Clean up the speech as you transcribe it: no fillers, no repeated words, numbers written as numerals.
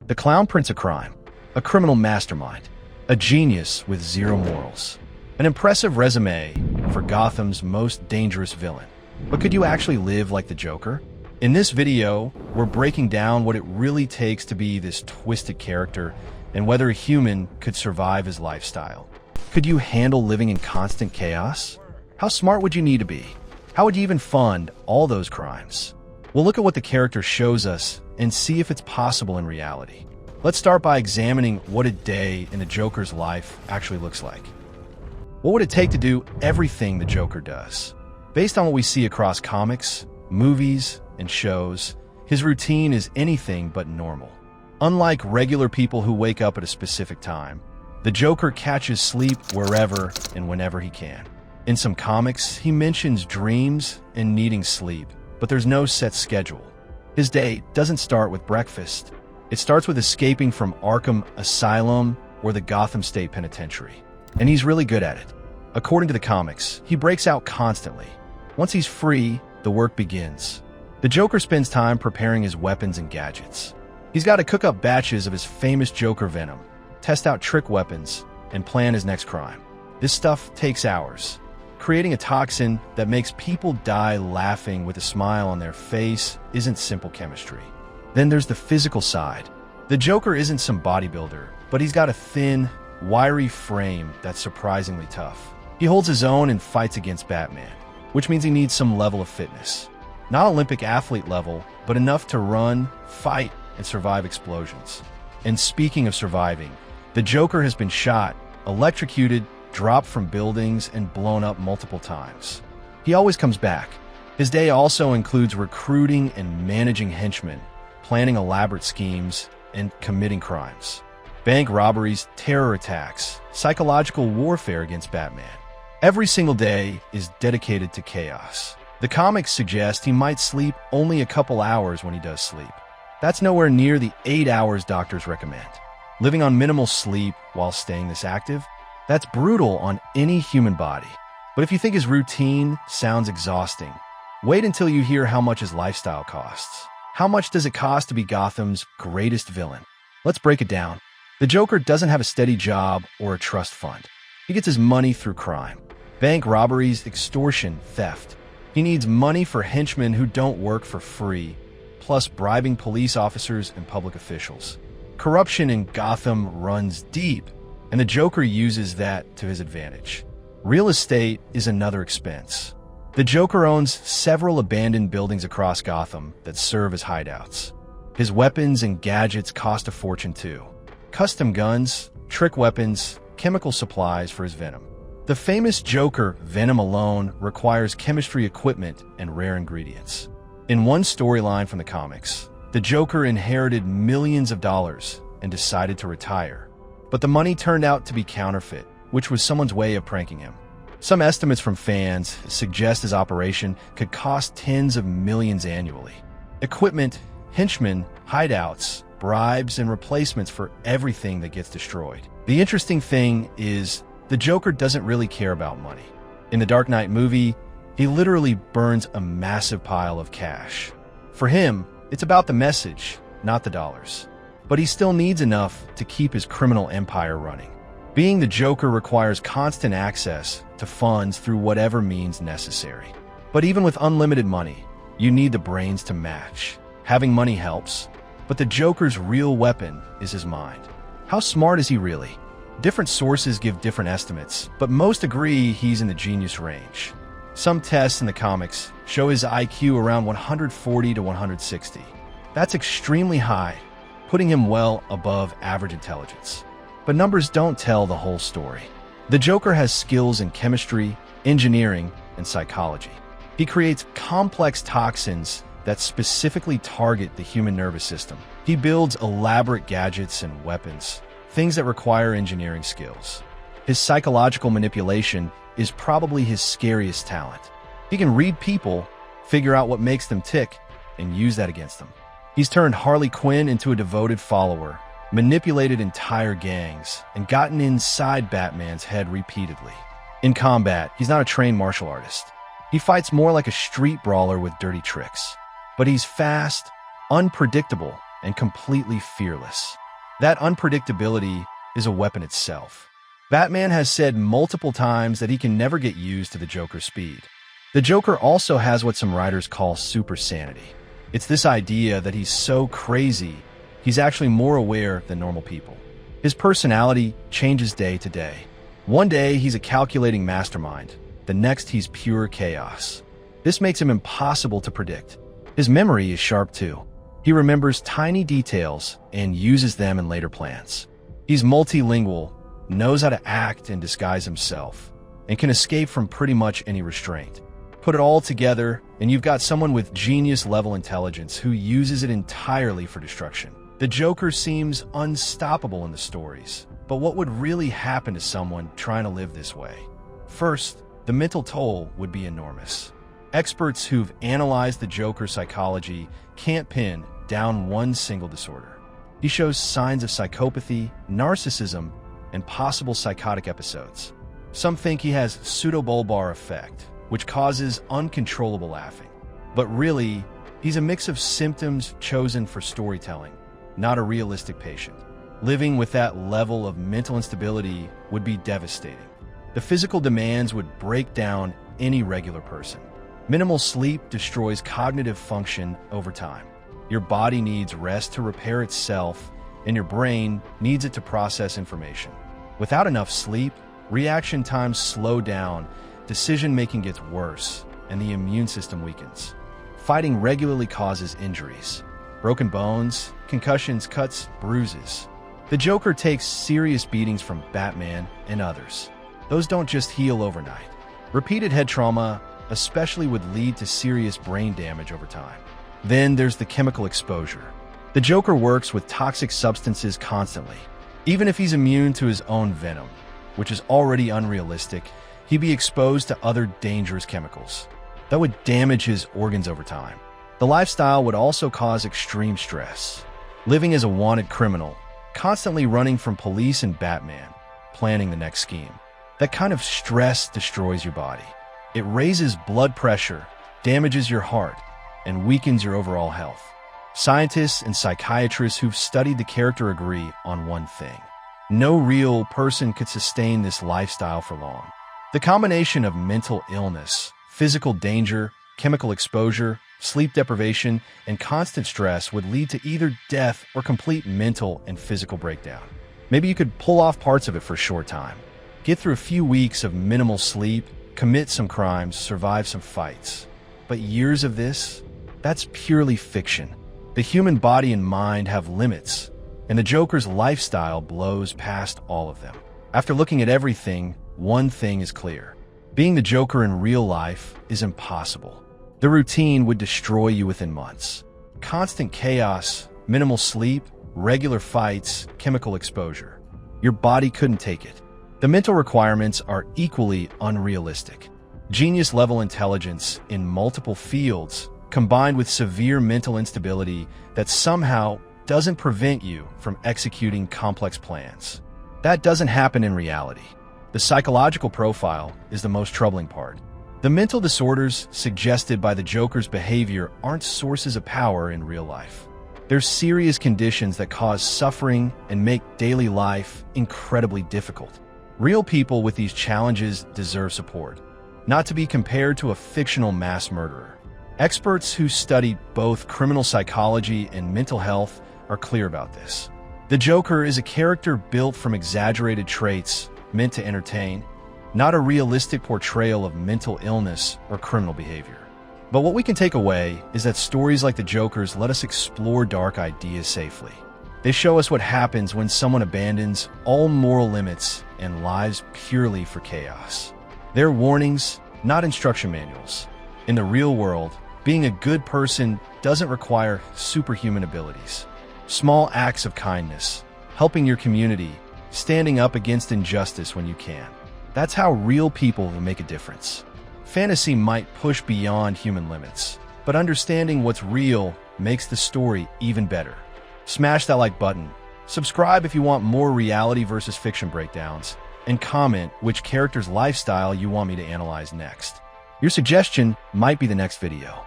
The Clown Prince of Crime, a criminal mastermind, a genius with zero morals. An impressive resume for Gotham's most dangerous villain. But could you actually live like the Joker? In this video, we're breaking down what it really takes to be this twisted character and whether a human could survive his lifestyle. Could you handle living in constant chaos? How smart would you need to be? How would you even fund all those crimes? We'll look at what the character shows us and see if it's possible in reality. Let's start by examining what a day in the Joker's life actually looks like. What would it take to do everything the Joker does? Based on what we see across comics, movies, and shows, his routine is anything but normal. Unlike regular people who wake up at a specific time, the Joker catches sleep wherever and whenever he can. In some comics, he mentions dreams and needing sleep, but there's no set schedule. His day doesn't start with breakfast. It starts with escaping from Arkham Asylum or the Gotham State Penitentiary. And he's really good at it. According to the comics, he breaks out constantly. Once he's free, the work begins. The Joker spends time preparing his weapons and gadgets. He's got to cook up batches of his famous Joker venom, test out trick weapons, and plan his next crime. This stuff takes hours. Creating a toxin that makes people die laughing with a smile on their face isn't simple chemistry. Then there's the physical side. The Joker isn't some bodybuilder, but he's got a thin, wiry frame that's surprisingly tough. He holds his own and fights against Batman, which means he needs some level of fitness. Not Olympic athlete level, but enough to run, fight, and survive explosions. And speaking of surviving, the Joker has been shot, electrocuted, dropped from buildings, and blown up multiple times. He always comes back. His day also includes recruiting and managing henchmen, planning elaborate schemes, and committing crimes. Bank robberies, terror attacks, psychological warfare against Batman. Every single day is dedicated to chaos. The comics suggest he might sleep only a couple hours when he does sleep. That's nowhere near the 8 hours doctors recommend. Living on minimal sleep while staying this active? That's brutal on any human body. But if you think his routine sounds exhausting, wait until you hear how much his lifestyle costs. How much does it cost to be Gotham's greatest villain? Let's break it down. The Joker doesn't have a steady job or a trust fund. He gets his money through crime. Bank robberies, extortion, theft. He needs money for henchmen who don't work for free, plus bribing police officers and public officials. Corruption in Gotham runs deep, and the Joker uses that to his advantage. Real estate is another expense. The Joker owns several abandoned buildings across Gotham that serve as hideouts. His weapons and gadgets cost a fortune too. Custom guns, trick weapons, chemical supplies for his venom. The famous Joker venom alone requires chemistry equipment and rare ingredients. In one storyline from the comics, the Joker inherited millions of dollars and decided to retire. But the money turned out to be counterfeit, which was someone's way of pranking him. Some estimates from fans suggest his operation could cost tens of millions annually. Equipment, henchmen, hideouts, bribes, and replacements for everything that gets destroyed. The interesting thing is, the Joker doesn't really care about money. In the Dark Knight movie, he literally burns a massive pile of cash. For him, it's about the message, not the dollars. But he still needs enough to keep his criminal empire running. Being the Joker requires constant access to funds through whatever means necessary. But even with unlimited money, you need the brains to match. Having money helps, but the Joker's real weapon is his mind. How smart is he really? Different sources give different estimates, but most agree he's in the genius range. Some tests in the comics show his IQ around 140 to 160. That's extremely high, putting him well above average intelligence. But numbers don't tell the whole story. The Joker has skills in chemistry, engineering, and psychology. He creates complex toxins that specifically target the human nervous system. He builds elaborate gadgets and weapons, things that require engineering skills. His psychological manipulation is probably his scariest talent. He can read people, figure out what makes them tick, and use that against them. He's turned Harley Quinn into a devoted follower, manipulated entire gangs, and gotten inside Batman's head repeatedly. In combat, he's not a trained martial artist. He fights more like a street brawler with dirty tricks. But he's fast, unpredictable, and completely fearless. That unpredictability is a weapon itself. Batman has said multiple times that he can never get used to the Joker's speed. The Joker also has what some writers call super sanity. It's this idea that he's so crazy, he's actually more aware than normal people. His personality changes day to day. One day, he's a calculating mastermind. The next, he's pure chaos. This makes him impossible to predict. His memory is sharp too. He remembers tiny details and uses them in later plans. He's multilingual, knows how to act and disguise himself, and can escape from pretty much any restraint. Put it all together, and you've got someone with genius-level intelligence who uses it entirely for destruction. The Joker seems unstoppable in the stories, but what would really happen to someone trying to live this way? First, the mental toll would be enormous. Experts who've analyzed the Joker's psychology can't pin down one single disorder. He shows signs of psychopathy, narcissism, and possible psychotic episodes. Some think he has pseudobulbar effect, which causes uncontrollable laughing. But really, he's a mix of symptoms chosen for storytelling, not a realistic patient. Living with that level of mental instability would be devastating. The physical demands would break down any regular person. Minimal sleep destroys cognitive function over time. Your body needs rest to repair itself, and your brain needs it to process information. Without enough sleep, reaction times slow down, decision-making gets worse, and the immune system weakens. Fighting regularly causes injuries. Broken bones, concussions, cuts, bruises. The Joker takes serious beatings from Batman and others. Those don't just heal overnight. Repeated head trauma especially would lead to serious brain damage over time. Then there's the chemical exposure. The Joker works with toxic substances constantly. Even if he's immune to his own venom, which is already unrealistic, he'd be exposed to other dangerous chemicals. That would damage his organs over time. The lifestyle would also cause extreme stress. Living as a wanted criminal, constantly running from police and Batman, planning the next scheme. That kind of stress destroys your body. It raises blood pressure, damages your heart, and weakens your overall health. Scientists and psychiatrists who've studied the character agree on one thing. No real person could sustain this lifestyle for long. The combination of mental illness, physical danger, chemical exposure, sleep deprivation, and constant stress would lead to either death or complete mental and physical breakdown. Maybe you could pull off parts of it for a short time. Get through a few weeks of minimal sleep, commit some crimes, survive some fights. But years of this? That's purely fiction. The human body and mind have limits, and the Joker's lifestyle blows past all of them. After looking at everything, one thing is clear. Being the Joker in real life is impossible. The routine would destroy you within months. Constant chaos, minimal sleep, regular fights, chemical exposure. Your body couldn't take it. The mental requirements are equally unrealistic. Genius-level intelligence in multiple fields, combined with severe mental instability that somehow doesn't prevent you from executing complex plans. That doesn't happen in reality. The psychological profile is the most troubling part. The mental disorders suggested by the Joker's behavior aren't sources of power in real life. They're serious conditions that cause suffering and make daily life incredibly difficult. Real people with these challenges deserve support, not to be compared to a fictional mass murderer. Experts who study both criminal psychology and mental health are clear about this. The Joker is a character built from exaggerated traits meant to entertain, not a realistic portrayal of mental illness or criminal behavior. But what we can take away is that stories like the Joker's let us explore dark ideas safely. They show us what happens when someone abandons all moral limits and lives purely for chaos. They're warnings, not instruction manuals. In the real world, being a good person doesn't require superhuman abilities. Small acts of kindness, helping your community, standing up against injustice when you can. That's how real people will make a difference. Fantasy might push beyond human limits, but understanding what's real makes the story even better. Smash that like button, subscribe if you want more reality versus fiction breakdowns, and comment which character's lifestyle you want me to analyze next. Your suggestion might be the next video.